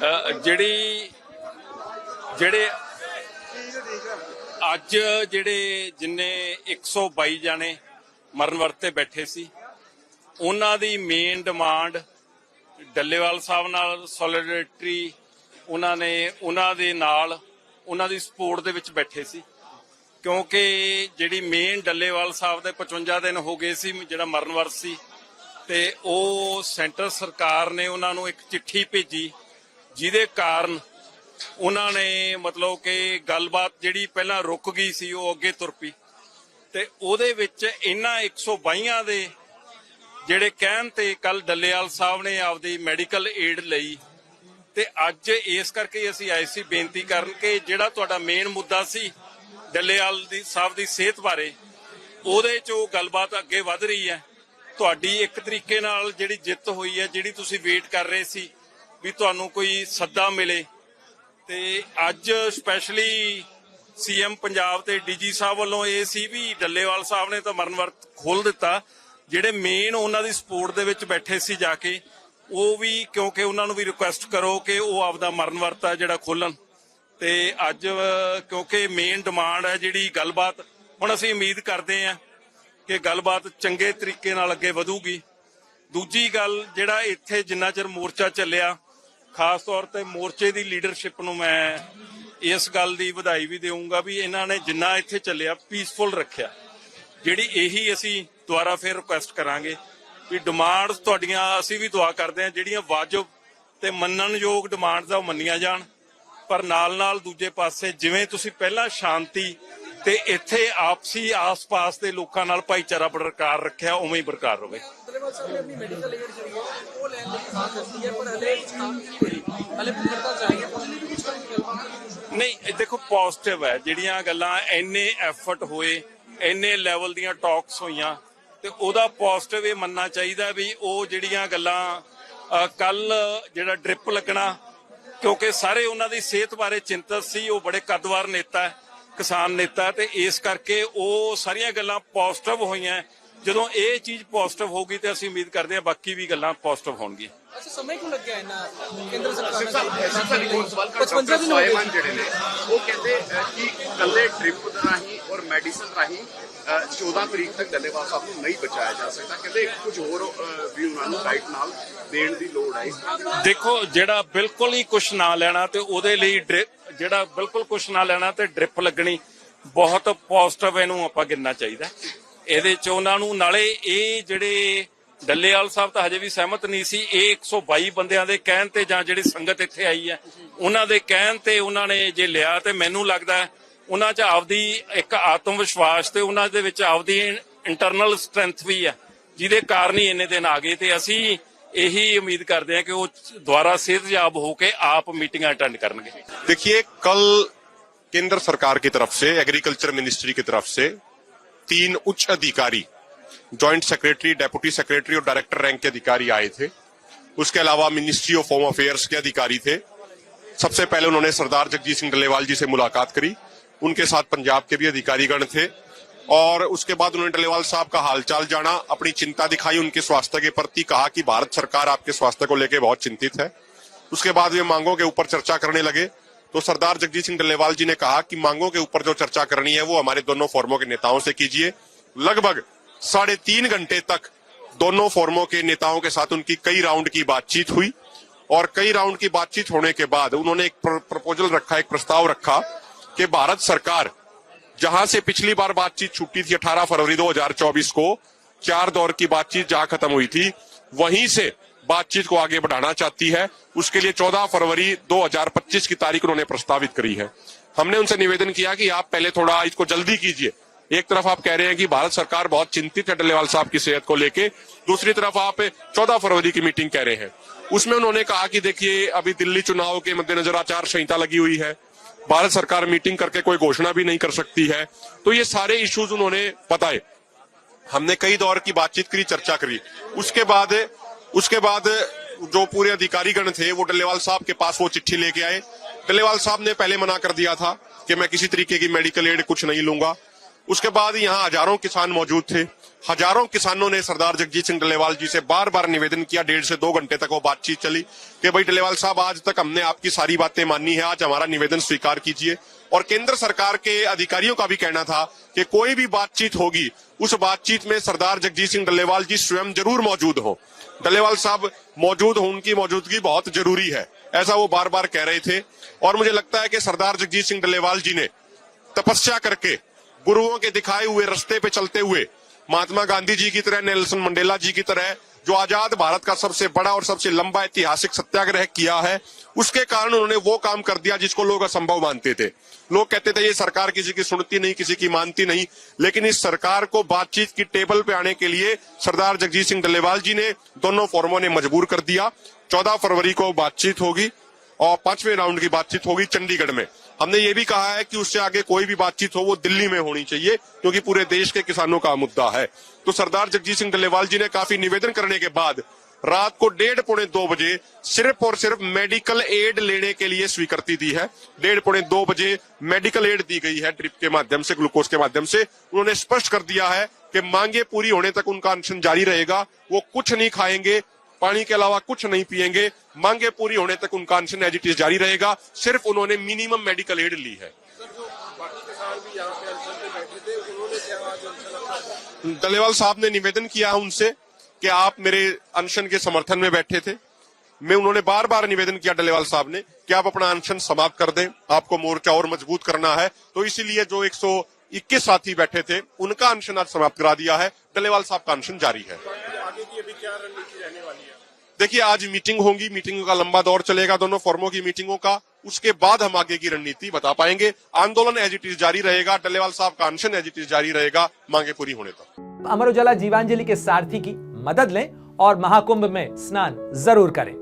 ਜਿਹੜੀ ਜਿਹੜੇ ਅੱਜ ਜਿੰਨੇ 122 ਜਾਣੇ ਮਰਨ ਵਰਤ ਤੇ ਬੈਠੇ ਸੀ, ਉਹਨਾਂ ਦੀ ਮੇਨ ਡਿਮਾਂਡ ਡੱਲੇਵਾਲ ਸਾਹਿਬ ਨਾਲ ਸੋਲੀਡੈਰਿਟੀ, ਉਹਨਾਂ ਦੇ ਨਾਲ ਉਹਨਾਂ ਦੀ ਸਪੋਰਟ ਦੇ ਵਿੱਚ ਬੈਠੇ ਸੀ। ਕਿਉਂਕਿ ਜਿਹੜੀ ਮੇਨ ਡੱਲੇਵਾਲ ਸਾਹਿਬ ਦੇ 55 ਦਿਨ ਹੋ ਗਏ ਸੀ ਜਿਹੜਾ ਮਰਨ ਵਰਤ ਸੀ, ਤੇ ਉਹ ਸੈਂਟਰ ਸਰਕਾਰ ਨੇ ਉਹਨਾਂ ਨੂੰ ਇੱਕ ਚਿੱਠੀ ਭੇਜੀ, ਜਿਹਦੇ ਕਾਰਨ ਉਹਨਾਂ ਨੇ ਮਤਲਬ ਕਿ ਗੱਲਬਾਤ ਜਿਹੜੀ ਪਹਿਲਾਂ ਰੁਕ ਗਈ ਸੀ ਉਹ ਅੱਗੇ ਤੁਰ ਪਈ। ਤੇ ਉਹਦੇ ਵਿੱਚ ਇਹਨਾਂ 122 ਦੇ ਜਿਹੜੇ ਕਹਿਣ ਤੇ ਕੱਲ ਡੱਲੇਵਾਲ ਸਾਹਿਬ ਨੇ ਆਪਦੀ ਮੈਡੀਕਲ ਏਡ ਲਈ, ਤੇ ਅੱਜ ਇਸ ਕਰਕੇ ਅਸੀਂ ਆਏ ਸੀ ਬੇਨਤੀ ਕਰਨ ਕਿ ਜਿਹੜਾ ਤੁਹਾਡਾ ਮੇਨ ਮੁੱਦਾ ਸੀ ਡੱਲੇਵਾਲ ਸਾਹਿਬ ਦੀ ਸਿਹਤ ਬਾਰੇ, ਉਹਦੇ 'ਚ ਉਹ ਗੱਲਬਾਤ ਅੱਗੇ ਵਧ ਰਹੀ ਹੈ। ਤੁਹਾਡੀ ਇੱਕ ਤਰੀਕੇ ਨਾਲ ਜਿਹੜੀ ਜਿੱਤ ਹੋਈ ਹੈ, ਜਿਹੜੀ ਤੁਸੀਂ ਵੇਟ ਕਰ ਰਹੇ ਸੀ ਵੀ ਤੁਹਾਨੂੰ ਕੋਈ ਸੱਦਾ ਮਿਲੇ, ਤੇ ਅੱਜ ਸਪੈਸ਼ਲੀ ਸੀਐਮ ਪੰਜਾਬ ਤੇ ਡੀਜੀ ਸਾਹਿਬ ਵੱਲੋਂ ਇਹ ਸੀ ਵੀ ਡੱਲੇਵਾਲ ਸਾਹਿਬ ਨੇ ਤਾਂ ਮਰਨ ਵਰਤ ਖੋਲ ਦਿੱਤਾ, ਜਿਹੜੇ ਮੇਨ ਉਹਨਾਂ ਦੀ ਸਪੋਰਟ ਦੇ ਵਿੱਚ ਬੈਠੇ ਸੀ ਜਾ ਕੇ ਉਹ ਵੀ, ਕਿਉਂਕਿ ਉਹਨਾਂ ਨੂੰ ਵੀ ਰਿਕੁਐਸਟ ਕਰੋ ਕਿ ਉਹ ਆਪਦਾ ਮਰਨ ਵਰਤ ਆ ਜਿਹੜਾ ਖੋਲਣ। ਤੇ ਅੱਜ ਕਿਉਂਕਿ ਮੇਨ ਡਿਮਾਂਡ ਹੈ ਜਿਹੜੀ ਗੱਲਬਾਤ, ਹੁਣ ਅਸੀਂ ਉਮੀਦ ਕਰਦੇ ਹਾਂ ਕਿ ਗੱਲਬਾਤ ਚੰਗੇ ਤਰੀਕੇ ਨਾਲ ਅੱਗੇ ਵਧੂਗੀ। ਦੂਜੀ ਗੱਲ, ਜਿਹੜਾ ਇੱਥੇ ਜਿੰਨਾ ਚਿਰ ਮੋਰਚਾ ਚੱਲਿਆ, ਖਾਸ ਤੌਰ ਤੇ ਮੋਰਚੇ ਦੀ ਲੀਡਰਸ਼ਿਪ ਨੂੰ ਮੈਂ ਇਸ ਗੱਲ ਦੀ ਵਧਾਈ ਵੀ ਦੇਵਾਂਗਾ ਵੀ ਇਹਨਾਂ ਨੇ ਜਿੰਨਾ ਇੱਥੇ ਚੱਲਿਆ ਪੀਸਫੁਲ ਰੱਖਿਆ। ਜਿਹੜੀ ਇਹੀ ਅਸੀਂ ਦੁਬਾਰਾ ਫਿਰ ਰਿਕੁਐਸਟ ਕਰਾਂਗੇ ਵੀ ਡਿਮਾਂਡਸ ਤੁਹਾਡੀਆਂ ਅਸੀਂ ਵੀ ਦੁਆ ਕਰਦੇ ਹਾਂ ਜਿਹੜੀਆਂ ਵਾਜਬ ਤੇ ਮੰਨਣਯੋਗ ਡਿਮਾਂਡਸ ਆ ਉਹ ਮੰਨੀਆਂ ਜਾਣ, ਪਰ ਨਾਲ ਨਾਲ ਦੂਜੇ ਪਾਸੇ ਜਿਵੇਂ ਤੁਸੀਂ ਪਹਿਲਾਂ ਸ਼ਾਂਤੀ ਤੇ ਇੱਥੇ ਆਪਸੀ ਆਸ-ਪਾਸ ਦੇ ਲੋਕਾਂ ਨਾਲ ਭਾਈਚਾਰਾ ਬਰਕਰਾਰ ਰੱਖਿਆ, ਉਵੇਂ ਹੀ ਬਰਕਰਾਰ ਰਹੇ। ਨਹੀਂ ਦੇਖੋ, ਪੋਜ਼ਿਟਿਵ ਹੈ ਜਿਹੜੀਆਂ ਗੱਲਾਂ, ਇੰਨੇ ਐਫਰਟ ਹੋਏ, ਇੰਨੇ ਲੈਵਲ ਦੀਆਂ ਟਾਕਸ ਹੋਈਆਂ, ਤੇ ਉਹਦਾ ਪੋਜ਼ਿਟਿਵ ਇਹ ਮੰਨਣਾ ਚਾਹੀਦਾ ਵੀ ਉਹ ਜਿਹੜੀਆਂ ਗੱਲਾਂ ਕੱਲ ਜਿਹੜਾ ਡ੍ਰਿਪ ਲੱਗਣਾ, ਕਿਉਂਕਿ ਸਾਰੇ ਉਹਨਾਂ ਦੀ ਸਿਹਤ ਬਾਰੇ ਚਿੰਤਤ ਸੀ, ਉਹ ਬੜੇ ਕੱਦਵਾਰ ਨੇਤਾ ਹੈ, ਕਿਸਾਨ ਨੇਤਾ, ਤੇ ਇਸ ਕਰਕੇ ਉਹ ਸਾਰੀਆਂ ਗੱਲਾਂ ਪੋਜ਼ਿਟਿਵ ਹੋਈਆਂ। ਜਦੋਂ ਇਹ ਚੀਜ਼ ਪੋਜ਼ਿਟਿਵ ਹੋਊਗੀ ਤੇ ਅਸੀਂ ਉਮੀਦ ਕਰਦੇ ਹਾਂ ਬਾਕੀ ਵੀ ਗੱਲਾਂ ਪੋਜ਼ਿਟਿਵ ਹੋਣਗੀਆਂ। ਅੱਛਾ, ਸਮੇਂ ਕਿਉਂ ਲੱਗਿਆ ਇਹਨਾਂ ਕੇਂਦਰ ਸਰਕਾਰ ਜਿਹੜੇ ਨੇ ਉਹ ਕਹਿੰਦੇ ਕਿ ਕੱਲੇ ਡ੍ਰਿਪ ਰਾਹੀਂ ਔਰ ਮੈਡੀਸਨ ਰਾਹੀਂ 14 ਤਰੀਕ ਤੱਕ ਡੱਲੇਵਾਲ ਸਾਹਿਬ ਨੂੰ ਨਹੀਂ ਬਚਾਇਆ ਜਾ ਸਕਦਾ। ਕਹਿੰਦੇ ਕੁਝ ਹੋਰ ਵੀ ਉਹਨਾਂ ਨੂੰ ਡਾਈਟ ਨਾਲ ਦੇਣ ਦੀ ਲੋੜ ਹੈ। ਦੇਖੋ, ਜਿਹੜਾ ਬਿਲਕੁਲ ਹੀ ਕੁਛ ਨਾ ਲੈਣਾ ਤੇ ਉਹਦੇ ਲਈ ਜਿਹੜਾ ਬਿਲਕੁਲ ਕੁਛ ਨਾ ਲੈਣਾ ਤੇ ਡ੍ਰਿਪ ਲੱਗਣੀ ਬਹੁਤ ਪੋਜ਼ਿਟਿਵ, ਇਹਨੂੰ ਆਪਾਂ ਗਿਣਨਾ ਚਾਹੀਦਾ। ਇਹਦੇ ਚ ਉਹਨਾਂ ਨੂੰ ਨਾਲੇ ਇਹ ਜਿਹੜੇ ਡੱਲੇਵਾਲ ਸਾਹਿਬ ਤਾਂ ਹਜੇ ਵੀ ਸਹਿਮਤ ਨਹੀਂ ਸੀ, ਇਹ 122 ਬੰਦਿਆਂ ਦੇ ਕਹਿਣ ਤੇ ਜਾਂ ਜਿਹੜੀ ਸੰਗਤ ਇੱਥੇ ਆਈ ਹੈ ਉਹਨਾਂ ਦੇ ਕਹਿਣ ਤੇ ਉਹਨਾਂ ਨੇ ਜੇ ਲਿਆ, ਤੇ ਮੈਨੂੰ ਲੱਗਦਾ ਉਹਨਾਂ 'ਚ ਆਪਦੀ ਇੱਕ ਆਤਮ ਵਿਸ਼ਵਾਸ ਤੇ ਉਹਨਾਂ ਦੇ ਵਿੱਚ ਆਪਦੀ ਇੰਟਰਨਲ ਸਟਰੈਂਥ ਵੀ ਹੈ, ਜਿਹਦੇ ਕਾਰਨ ਹੀ ਇੰਨੇ ਦਿਨ ਆ ਗਏ। ਤੇ ਅਸੀਂ ਇਹੀ ਉਮੀਦ ਕਰਦੇ हैं कि वो दोबारा सेहतयाब होकर आप मीटिंग अटेंड करेंगे। देखिए, कल केंद्र सरकार की तरफ से, एग्रीकल्चर मिनिस्ट्री की तरफ से 3 उच्च अधिकारी, जॉइंट सेक्रेटरी, डेप्यूटी सेक्रेटरी और डायरेक्टर रैंक के अधिकारी आए थे। उसके अलावा मिनिस्ट्री ऑफ होम अफेयर्स के अधिकारी थे। सबसे पहले उन्होंने सरदार जगजीत सिंह डल्लेवाल जी से मुलाकात करी, उनके साथ पंजाब के भी अधिकारीगण थे और उसके बाद उन्होंने डल्लेवाल साहब का हालचाल जाना, अपनी चिंता दिखाई उनके स्वास्थ्य के प्रति, कहा कि भारत सरकार आपके स्वास्थ्य को लेकर बहुत चिंतित है। उसके बाद वे मांगों के ऊपर चर्चा करने लगे तो सरदार जगजीत सिंह डल्लेवाल जी ने कहा कि मांगों के ऊपर जो चर्चा करनी है वो हमारे दोनों फोरमों के नेताओं से कीजिए। लगभग 3.5 घंटे तक दोनों फोरमों के नेताओं के साथ उनकी कई राउंड की बातचीत हुई और कई राउंड की बातचीत होने के बाद उन्होंने एक प्रपोजल रखा, एक प्रस्ताव रखा कि भारत सरकार जहां से पिछली बार बातचीत छूटी थी 18 फरवरी 2024 को, 4 दौर की बातचीत जहां खत्म हुई थी, वहीं से बातचीत को आगे बढ़ाना चाहती है। उसके लिए 14 फरवरी 2025 की तारीख उन्होंने प्रस्तावित करी है। हमने उनसे निवेदन किया कि आप पहले थोड़ा इसको जल्दी कीजिए। एक तरफ आप कह रहे हैं कि भारत सरकार बहुत चिंतित है डल्लेवाल साहब की सेहत को लेके, दूसरी तरफ आप 14 फरवरी की मीटिंग कह रहे हैं। उसमें उन्होंने कहा कि देखिए, अभी दिल्ली चुनाव के मद्देनजर आचार संहिता लगी हुई है, भारत सरकार मीटिंग करके कोई घोषणा भी नहीं कर सकती है। तो ये सारे इश्यूज उन्होंने बताए। हमने कई दौर की बातचीत करी, चर्चा करी। उसके बाद जो पूरे अधिकारीगण थे वो डल्लेवाल साहब के पास वो चिट्ठी लेके आए। डल्लेवाल साहब ने पहले मना कर दिया था कि मैं किसी तरीके की मेडिकल एड कुछ नहीं लूंगा। उसके बाद यहाँ हजारों किसान मौजूद थे, हजारों किसानों ने सरदार जगजीत सिंह डल्लेवाल जी से बार बार निवेदन किया, 1.5 से 2 घंटे तक वो बातचीत चली कि भाई डल्लेवाल साहब, आज तक हमने आपकी सारी बातें मानी है, आज हमारा निवेदन स्वीकार कीजिए। और केंद्र सरकार के अधिकारियों का भी कहना था कि कोई भी बातचीत होगी, उस बातचीत में सरदार जगजीत सिंह डल्लेवाल जी स्वयं जरूर मौजूद हो। डल्लेवाल साहब मौजूद हो, उनकी मौजूदगी बहुत जरूरी है, ऐसा वो बार बार कह रहे थे। और मुझे लगता है कि सरदार जगजीत सिंह डल्लेवाल जी ने तपस्या करके, गुरुओं के दिखाए हुए रास्ते पे चलते हुए, महात्मा गांधी जी की तरह, नेल्सन मंडेला जी की तरह, जो आजाद भारत का सबसे बड़ा और सबसे लंबा ऐतिहासिक सत्याग्रह किया है, उसके कारण उन्होंने वो काम कर दिया जिसको लोग असंभव मानते थे। लोग कहते थे ये सरकार किसी की सुनती नहीं, किसी की मानती नहीं, लेकिन इस सरकार को बातचीत की टेबल पे आने के लिए सरदार जगजीत सिंह डल्लेवाल जी ने, दोनों फोरमों ने मजबूर कर दिया। 14 फरवरी को बातचीत होगी और 5वें राउंड की बातचीत होगी चंडीगढ़ में। हमने ये भी कहा है कि उससे आगे कोई भी बातचीत हो वो दिल्ली में होनी चाहिए, क्योंकि पूरे देश के किसानों का मुद्दा है। तो सरदार जगजीत सिंह डल्लेवाल जी ने काफी निवेदन करने के बाद रात को 1:30 पौने 2 बजे सिर्फ और सिर्फ मेडिकल एड लेने के लिए स्वीकृति दी है। 1:30 पौने 2 बजे मेडिकल एड दी गई है, ड्रिप के माध्यम से, ग्लूकोज के माध्यम से। उन्होंने स्पष्ट कर दिया है कि मांगे पूरी होने तक उनका अनशन जारी रहेगा, वो कुछ नहीं खाएंगे, पानी के अलावा कुछ नहीं पिएंगे, मांगे पूरी होने तक उनका अनशन एज इट इज जारी रहेगा। सिर्फ उन्होंने मिनिमम मेडिकल एड ली है। डल्लेवाल साहब ने निवेदन किया उनसे कि आप मेरे अनशन के समर्थन में बैठे थे। उन्होंने बार बार निवेदन किया डल्लेवाल साहब ने कि आप अपना अनशन समाप्त कर दें, आपको मोर्चा और मजबूत करना है। तो इसीलिए जो 121 साथी बैठे थे उनका अनशन आज समाप्त करा दिया है। डल्लेवाल साहब का अनशन जारी है। आगे की अभी क्या रणनीति रहने वाली है? देखिए, आज मीटिंग होगी, मीटिंग का लंबा दौर चलेगा, दोनों फोरमों की मीटिंगों का। उसके बाद हम आगे की रणनीति बता पाएंगे। आंदोलन एज इट इज जारी रहेगा, डल्लेवाल साहब का अनशन एज इट इज जारी रहेगा, मांगे पूरी होने तक। अमर उजाला जीवांजलि के सारथी की मदद लें और महाकुंभ में स्नान जरूर करें।